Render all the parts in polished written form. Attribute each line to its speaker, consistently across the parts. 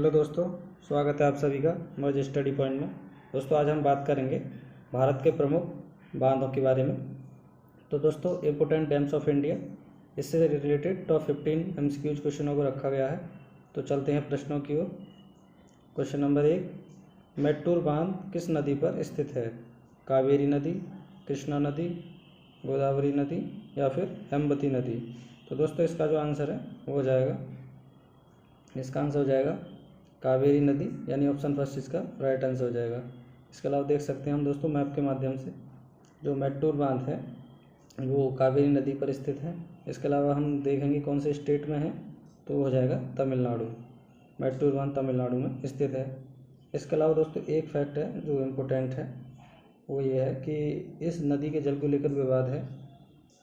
Speaker 1: Hello दोस्तों, स्वागत है आप सभी का मौज स्टडी पॉइंट में। दोस्तों आज हम बात करेंगे भारत के प्रमुख बांधों के बारे में। तो दोस्तों इम्पोर्टेंट डैम्स ऑफ इंडिया, इससे रिलेटेड टॉप 15 MCQs क्वेश्चनों को रखा गया है। तो चलते हैं प्रश्नों की ओर। क्वेश्चन नंबर 1, मेट्टूर बांध किस नदी पर स्थित है? कावेरी नदी, कृष्णा नदी, गोदावरी नदी या फिर हेमवती नदी? तो दोस्तों इसका जो आंसर है वो हो जाएगा, इसका आंसर हो जाएगा कावेरी नदी, यानी ऑप्शन फर्स्ट इसका राइट आंसर हो जाएगा। इसके अलावा देख सकते हैं हम दोस्तों मैप के माध्यम से, जो मेट्टूर बांध है वो कावेरी नदी पर स्थित है। इसके अलावा हम देखेंगे कौन से स्टेट में है, तो वो हो जाएगा तमिलनाडु। मेट्टूर बांध तमिलनाडु में स्थित है। इसके अलावा दोस्तों एक फैक्ट है जो इम्पोर्टेंट है, वो ये है कि इस नदी के जल को लेकर विवाद है।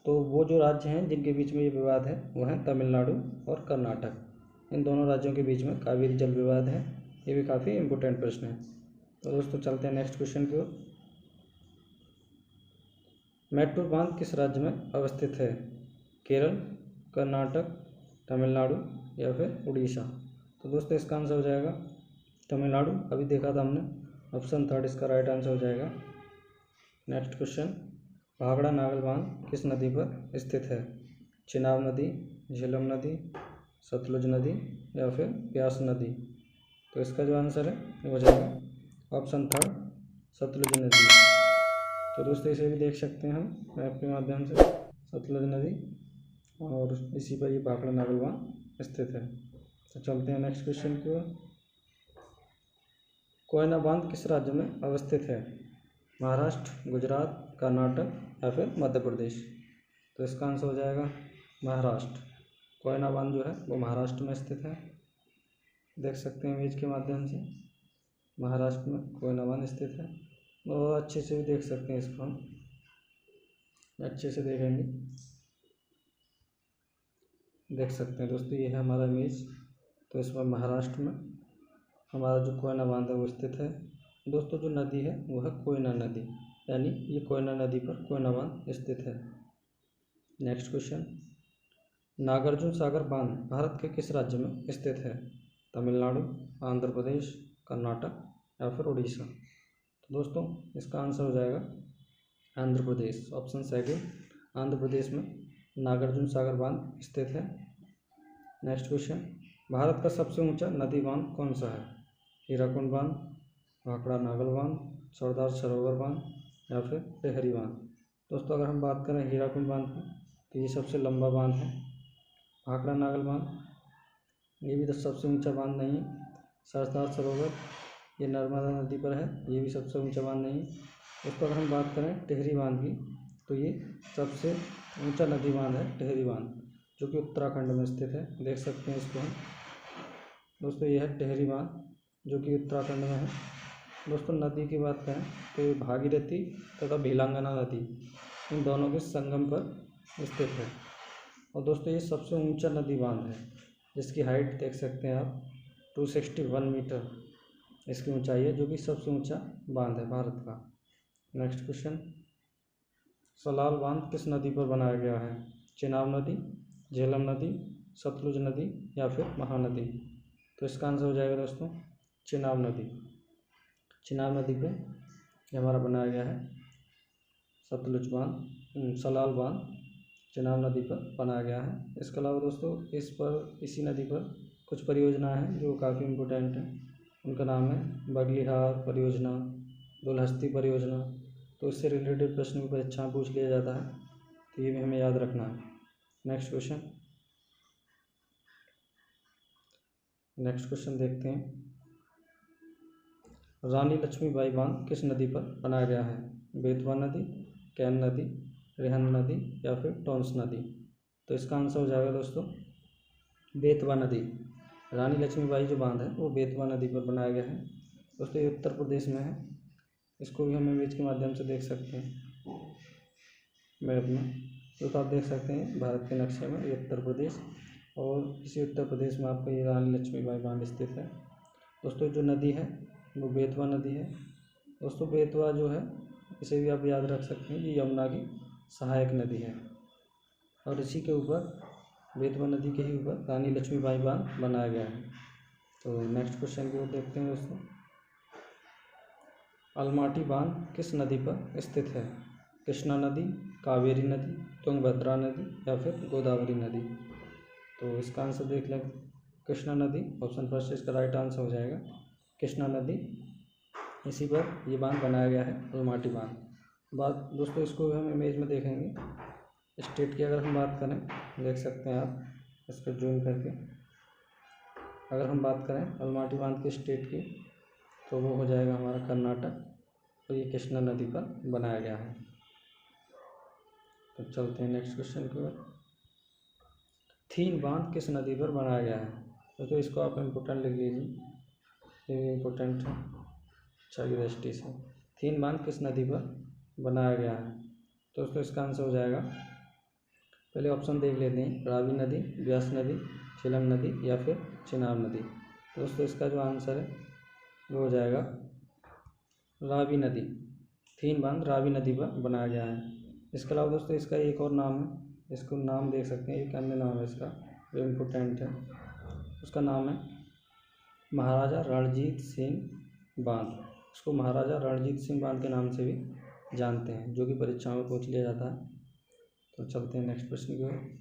Speaker 1: तो वो जो राज्य हैं जिनके बीच में ये विवाद है वो हैं तमिलनाडु और कर्नाटक। इन दोनों राज्यों के बीच में कावेरी जल विवाद है। ये भी काफ़ी इम्पोर्टेंट प्रश्न है। तो दोस्तों चलते हैं नेक्स्ट क्वेश्चन की ओर। मेट्टूर बांध किस राज्य में अवस्थित है? केरल, कर्नाटक, तमिलनाडु या फिर उड़ीसा? तो दोस्तों इसका आंसर हो जाएगा तमिलनाडु। अभी देखा था हमने, ऑप्शन थर्ड इसका राइट आंसर हो जाएगा। नेक्स्ट क्वेश्चन, भाखड़ा नागल बांध किस नदी पर स्थित है? चिनाब नदी, झेलम नदी, सतलुज नदी या फिर ब्यास नदी? तो इसका जो आंसर है वो हो जाएगा ऑप्शन थर्ड, सतलुज नदी। तो दोस्तों इसे भी देख सकते हैं हम मैप के माध्यम से, सतलुज नदी, और इसी पर ये भाखड़ा नागल बांध स्थित है। तो चलते हैं नेक्स्ट क्वेश्चन की ओर। कोयना बांध किस राज्य में अवस्थित है? महाराष्ट्र, गुजरात, कर्नाटक या फिर मध्य प्रदेश? तो इसका आंसर हो जाएगा महाराष्ट्र। कोयना बांध जो है वो महाराष्ट्र में स्थित है। देख सकते हैं इमेज के माध्यम से, महाराष्ट्र में कोयना बांध स्थित है। और अच्छे से भी देख सकते हैं इसको, हम अच्छे से देखेंगे, देख सकते हैं दोस्तों ये है हमारा इमेज। तो इसमें महाराष्ट्र में हमारा जो कोयना बांध है वो स्थित है। दोस्तों जो नदी है वो है कोयना नदी, यानी ये कोयना नदी पर कोयना बांध स्थित है। नेक्स्ट क्वेश्चन, नागार्जुन सागर बांध भारत के किस राज्य में स्थित है? तमिलनाडु, आंध्र प्रदेश, कर्नाटक या फिर उड़ीसा? तो दोस्तों इसका आंसर हो जाएगा आंध्र प्रदेश। ऑप्शन सेकंड, आंध्र प्रदेश में नागार्जुन सागर बांध स्थित है। नेक्स्ट क्वेश्चन, भारत का सबसे ऊंचा नदी बांध कौन सा है? हीराकुंड बांध, भाखड़ा नागल बांध, सरदार सरोवर बांध या फिर टेहरी बांध? दोस्तों अगर हम बात करें हीराकुंड बांध की, तो ये सबसे लंबा बांध है। भाखड़ा नागल बांध ये भी तो सबसे ऊंचा बांध नहीं है। सरदार सरोवर ये नर्मदा नदी पर है, ये भी सबसे ऊंचा बांध नहीं है। दोस्तों अगर हम बात करें टेहरी बांध की, तो ये सबसे ऊंचा नदी बांध है टेहरी बांध, जो कि उत्तराखंड में स्थित है। देख सकते हैं इसको हम। दोस्तों ये है टेहरी बांध जो कि उत्तराखंड में है। दोस्तों नदी की बात करें तो ये भागीरथी तथा भीलांगना नदी, इन दोनों के संगम पर स्थित है। और दोस्तों ये सबसे ऊंचा नदी बांध है, जिसकी हाइट देख सकते हैं आप 261 मीटर इसकी ऊंचाई है, जो कि सबसे ऊंचा बांध है भारत का। नेक्स्ट क्वेश्चन, सलाल बांध किस नदी पर बनाया गया है? चिनाब नदी, झेलम नदी, सतलुज नदी या फिर महानदी? तो इसका आंसर हो जाएगा दोस्तों चिनाब नदी। चिनाब नदी पे ये हमारा बनाया गया है सतलुज बांध, सलाल बांध चिनाब नदी पर बनाया गया है। इसके अलावा दोस्तों इसी नदी पर कुछ परियोजनाएं हैं जो काफ़ी इम्पोर्टेंट हैं। उनका नाम है बगलिहार परियोजना, दुलहस्ती परियोजना। तो इससे रिलेटेड प्रश्न भी परीक्षा में पूछ लिया जाता है, तो ये भी हमें याद रखना है। नेक्स्ट क्वेश्चन देखते हैं, रानी लक्ष्मीबाई बांध किस नदी पर बनाया गया है? बेतवा नदी, कैन नदी, रिहंद नदी या फिर टॉन्स नदी? तो इसका आंसर हो जाएगा दोस्तों बेतवा नदी। रानी लक्ष्मीबाई जो बांध है वो बेतवा नदी पर बनाया गया है। दोस्तों ये उत्तर प्रदेश में है। इसको भी हम इमेज के माध्यम से देख सकते हैं मैप में। तो आप देख सकते हैं भारत के नक्शे में ये उत्तर प्रदेश, और इसी उत्तर प्रदेश में आपको ये रानी लक्ष्मीबाई बांध स्थित है। दोस्तों जो नदी है वो बेतवा नदी है। दोस्तों बेतवा जो है इसे भी आप याद रख सकते हैं, ये यमुना की सहायक नदी है, और इसी के ऊपर बेतवा नदी के ही ऊपर रानी लक्ष्मीबाई बांध बनाया गया है। तो नेक्स्ट क्वेश्चन की ओर देखते हैं दोस्तों। अलमाटी बांध किस नदी पर स्थित है? कृष्णा नदी, कावेरी नदी, तुंगभद्रा नदी या फिर गोदावरी नदी? तो इसका आंसर देख लें, कृष्णा नदी। ऑप्शन फर्स्ट इसका राइट आंसर हो जाएगा कृष्णा नदी। इसी पर ये बांध बनाया गया है, अलमाटी बांध। बात दोस्तों इसको हम इमेज में देखेंगे। स्टेट की अगर हम बात करें, देख सकते हैं आप इसको जूम करके। अगर हम बात करें अलमाटी बांध के स्टेट की, तो वो हो जाएगा हमारा कर्नाटक, और ये कृष्णा नदी पर बनाया गया है। तो चलते हैं नेक्स्ट क्वेश्चन की ओर। थीन बांध किस नदी पर बनाया गया है? तो इसको आप इम्पोर्टेंट लिख लीजिए, ये इम्पोर्टेंट है अच्छा की दृष्टि से। थीन बांध किस नदी पर बनाया गया है? तो दोस्तों इसका आंसर हो जाएगा, पहले ऑप्शन देख लेते हैं, रावी नदी, ब्यास नदी, झेलम नदी या फिर चिनाब नदी। तो दोस्तों इसका जो आंसर है वो हो जाएगा रावी नदी। थीन बांध रावी नदी पर बनाया गया है। इसके अलावा दोस्तों इसका एक और नाम है, इसको नाम देख सकते हैं, एक अन्य नाम है इसका जो इम्पोर्टेंट है। उसका नाम है महाराजा रणजीत सिंह बांध। उसको महाराजा रणजीत सिंह बांध के नाम से भी जानते हैं, जो कि परीक्षाओं में पूछ लिया जाता है। तो चलते हैं नेक्स्ट प्रश्न की ओर।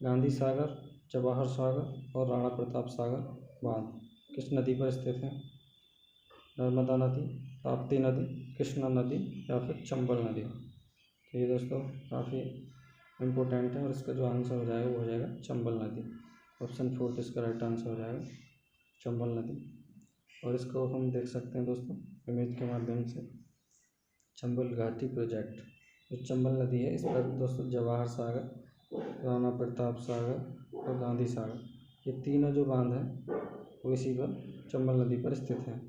Speaker 1: गांधी सागर, जवाहर सागर और राणा प्रताप सागर बांध किस नदी पर स्थित है? नर्मदा नदी, ताप्ती नदी, कृष्णा नदी या फिर चंबल नदी? तो ये दोस्तों काफ़ी इम्पोर्टेंट है, और इसका जो आंसर हो जाएगा वो हो जाएगा चंबल नदी। ऑप्शन फोर्थ इसका राइट आंसर हो जाएगा चंबल नदी। और इसको हम देख सकते हैं दोस्तों इमेज के माध्यम से। चंबल घाटी प्रोजेक्ट, जो चंबल नदी है, इस पर दोस्तों जवाहर सागर, राणा प्रताप सागर और गांधी सागर, ये तीनों जो बांध हैं वो इसी पर चंबल नदी पर स्थित हैं।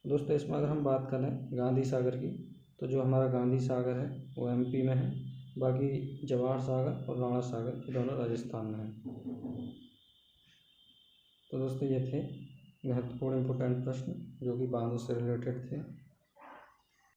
Speaker 1: दोस्तों इसमें अगर हम बात करें गांधी सागर की, तो जो हमारा गांधी सागर है वो एमपी में है, बाकी जवाहर सागर और राणा सागर ये दोनों राजस्थान में हैं। तो दोस्तों ये थे महत्वपूर्ण इम्पोर्टेंट प्रश्न जो कि बांधों से रिलेटेड थे।